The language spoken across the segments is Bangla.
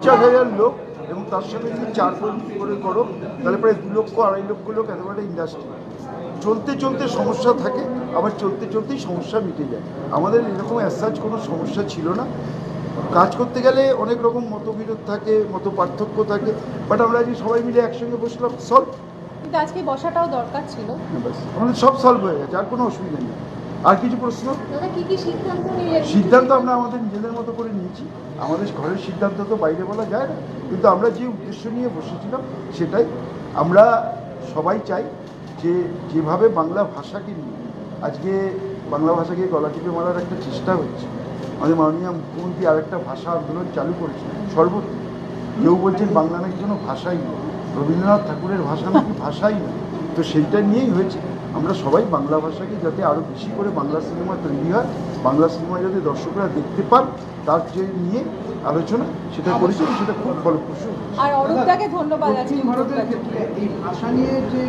50,000 লোক এবং তার সঙ্গে যদি 4 করে করো তাহলে প্রায় 2 লক্ষ 2.5 লক্ষ লোক এত বড় ইন্ডাস্ট্রি। চলতে চলতে সমস্যা থাকে, আবার চলতে চলতেই সমস্যা মিটে যায়। আমাদের এরকম অ্যাজ কোনো সমস্যা ছিল না। কাজ করতে গেলে অনেক রকম মতবিরোধ থাকে, মত পার্থক্য থাকে, বাট আমরা আজকে সবাই মিলে একসঙ্গে বসলাম, সলভ। কিন্তু আজকে বসাটাও দরকার ছিল। আমাদের সব সলভ হয়ে গেছে, আর কোনো অসুবিধা নেই। আর কিছু প্রশ্ন? দাদা কি কি সিদ্ধান্ত নিলেন? সিদ্ধান্ত আমরা আমাদের নিজেদের মতো করে নিয়েছি। আমাদের ঘরের সিদ্ধান্ত তো বাইরে বলা যায় না, কিন্তু আমরা যে উদ্দেশ্য নিয়ে বসেছিলাম সেটাই। আমরা সবাই চাই যে যেভাবে বাংলা ভাষাকে নিয়ে আজকে বাংলা ভাষাকে গলা টিপে মারার একটা চেষ্টা হচ্ছে, আমাদের মাননীয় মুখ্যমন্ত্রী আর একটা ভাষা আন্দোলন চালু করেছেন সর্বত্র। কেউ বলছেন বাংলা নাকি কোনো ভাষাই নেই, রবীন্দ্রনাথ ঠাকুরের ভাষা নাকি ভাষাই না। তো সেইটা নিয়েই হয়েছে। আমরা সবাই বাংলা ভাষাকে যাতে আরও বেশি করে বাংলা সিনেমা তৈরি হয়, বাংলা সিনেমা যাতে দর্শকরা দেখতে পান, তার যে নিয়ে আলোচনা সেটা করেছি, সেটা খুব ফলপ্রসূ। আর অরূপদাকে ধন্যবাদ আছে। ভারতের ক্ষেত্রে এই ভাষা নিয়ে যে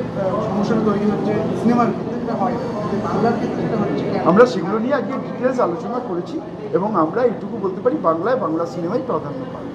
সমস্যাটা তৈরি হচ্ছে সিনেমার ক্ষেত্রে যেটা হয়, বাংলার ক্ষেত্রে যেটা হচ্ছে, আমরা সেগুলো নিয়ে আজকে ডিটেলস আলোচনা করেছি এবং আমরা এইটুকু বলতে পারি বাংলায় বাংলা সিনেমাই প্রাধান্য পায়।